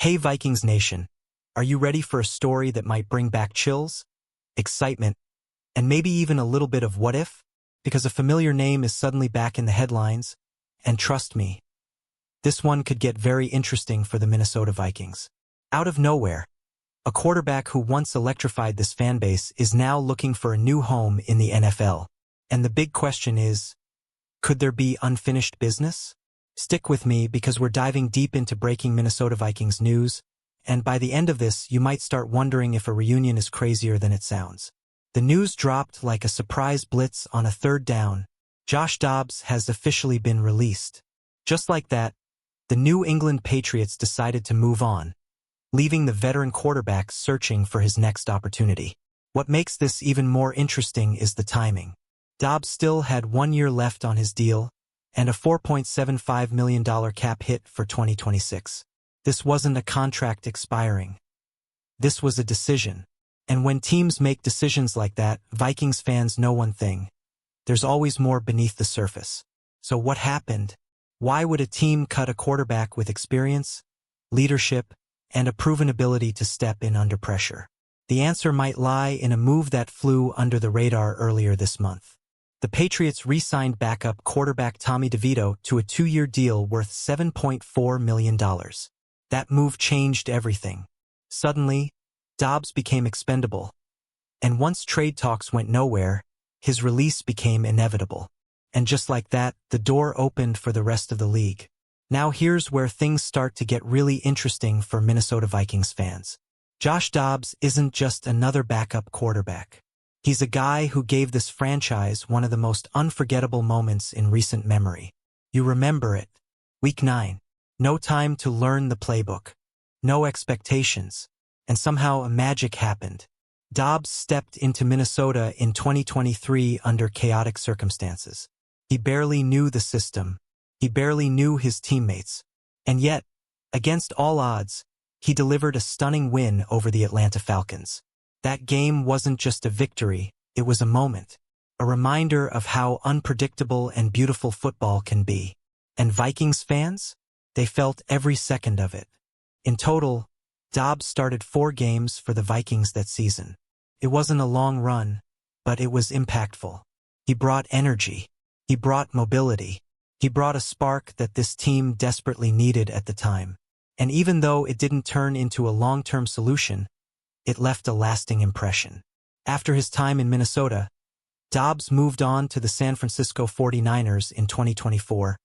Hey Vikings Nation, are you ready for a story that might bring back chills, excitement, and maybe even a little bit of what if? Because a familiar name is suddenly back in the headlines, and trust me, this one could get very interesting for the Minnesota Vikings. Out of nowhere, a quarterback who once electrified this fanbase is now looking for a new home in the NFL. And the big question is, could there be unfinished business? Stick with me because we're diving deep into breaking Minnesota Vikings news, and by the end of this, you might start wondering if a reunion is crazier than it sounds. The news dropped like a surprise blitz on a third down. Josh Dobbs has officially been released. Just like that, the New England Patriots decided to move on, leaving the veteran quarterback searching for his next opportunity. What makes this even more interesting is the timing. Dobbs still had 1 year left on his deal and a $4.75 million cap hit for 2026. This wasn't a contract expiring. This was a decision. And when teams make decisions like that, Vikings fans know one thing. There's always more beneath the surface. So what happened? Why would a team cut a quarterback with experience, leadership, and a proven ability to step in under pressure? The answer might lie in a move that flew under the radar earlier this month. The Patriots re-signed backup quarterback Tommy DeVito to a 2-year deal worth $7.4 million. That move changed everything. Suddenly, Dobbs became expendable. And once trade talks went nowhere, his release became inevitable. And just like that, the door opened for the rest of the league. Now here's where things start to get really interesting for Minnesota Vikings fans. Josh Dobbs isn't just another backup quarterback. He's a guy who gave this franchise one of the most unforgettable moments in recent memory. You remember it. Week 9. No time to learn the playbook. No expectations. And somehow a magic happened. Dobbs stepped into Minnesota in 2023 under chaotic circumstances. He barely knew the system. He barely knew his teammates. And yet, against all odds, he delivered a stunning win over the Atlanta Falcons. That game wasn't just a victory, it was a moment. A reminder of how unpredictable and beautiful football can be. And Vikings fans? They felt every second of it. In total, Dobbs started 4 games for the Vikings that season. It wasn't a long run, but it was impactful. He brought energy. He brought mobility. He brought a spark that this team desperately needed at the time. And even though it didn't turn into a long-term solution, it left a lasting impression. After his time in Minnesota, Dobbs moved on to the San Francisco 49ers in 2024,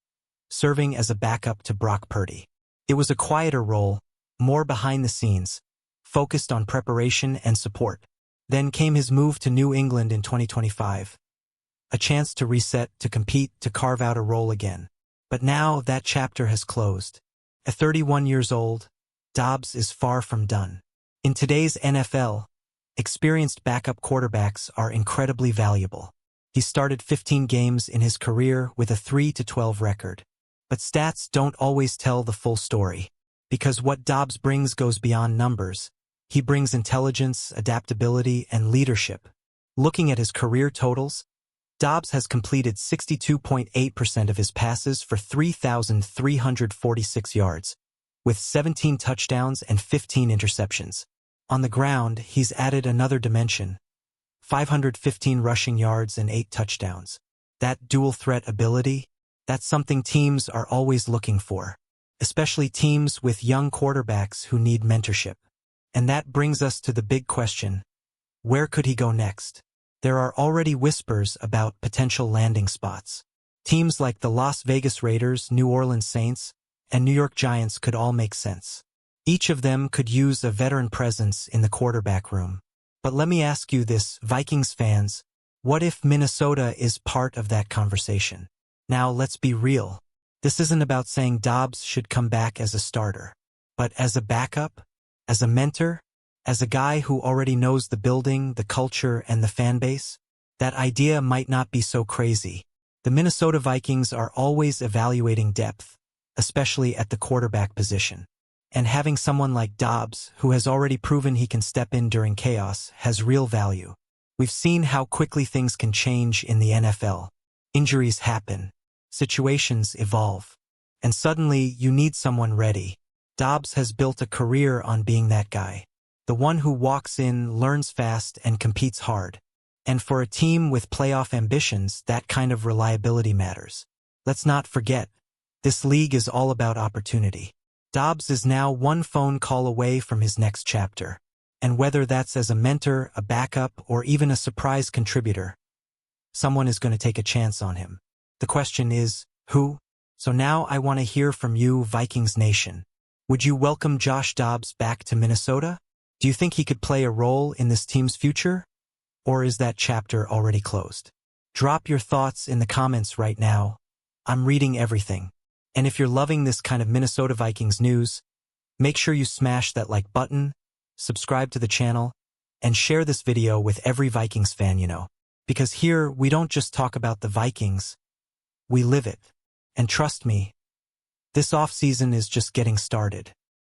serving as a backup to Brock Purdy. It was a quieter role, more behind the scenes, focused on preparation and support. Then came his move to New England in 2025. A chance to reset, to compete, to carve out a role again. But now that chapter has closed. At 31 years old, Dobbs is far from done. In today's NFL, experienced backup quarterbacks are incredibly valuable. He started 15 games in his career with a 3-12 record. But stats don't always tell the full story. Because what Dobbs brings goes beyond numbers. He brings intelligence, adaptability, and leadership. Looking at his career totals, Dobbs has completed 62.8% of his passes for 3,346 yards, with 17 touchdowns and 15 interceptions. On the ground, he's added another dimension: 515 rushing yards and 8 touchdowns. That dual-threat ability, that's something teams are always looking for, especially teams with young quarterbacks who need mentorship. And that brings us to the big question: where could he go next? There are already whispers about potential landing spots. Teams like the Las Vegas Raiders, New Orleans Saints, and New York Giants could all make sense. Each of them could use a veteran presence in the quarterback room. But let me ask you this, Vikings fans, what if Minnesota is part of that conversation? Now let's be real. This isn't about saying Dobbs should come back as a starter, but as a backup, as a mentor, as a guy who already knows the building, the culture, and the fan base. That idea might not be so crazy. The Minnesota Vikings are always evaluating depth, especially at the quarterback position. And having someone like Dobbs, who has already proven he can step in during chaos, has real value. We've seen how quickly things can change in the NFL. Injuries happen. Situations evolve. And suddenly, you need someone ready. Dobbs has built a career on being that guy. The one who walks in, learns fast, and competes hard. And for a team with playoff ambitions, that kind of reliability matters. Let's not forget, this league is all about opportunity. Dobbs is now one phone call away from his next chapter. And whether that's as a mentor, a backup, or even a surprise contributor, someone is going to take a chance on him. The question is, who? So now I want to hear from you, Vikings Nation. Would you welcome Josh Dobbs back to Minnesota? Do you think he could play a role in this team's future? Or is that chapter already closed? Drop your thoughts in the comments right now. I'm reading everything. And if you're loving this kind of Minnesota Vikings news, make sure you smash that like button, subscribe to the channel, and share this video with every Vikings fan you know. Because here, we don't just talk about the Vikings, we live it. And trust me, this offseason is just getting started.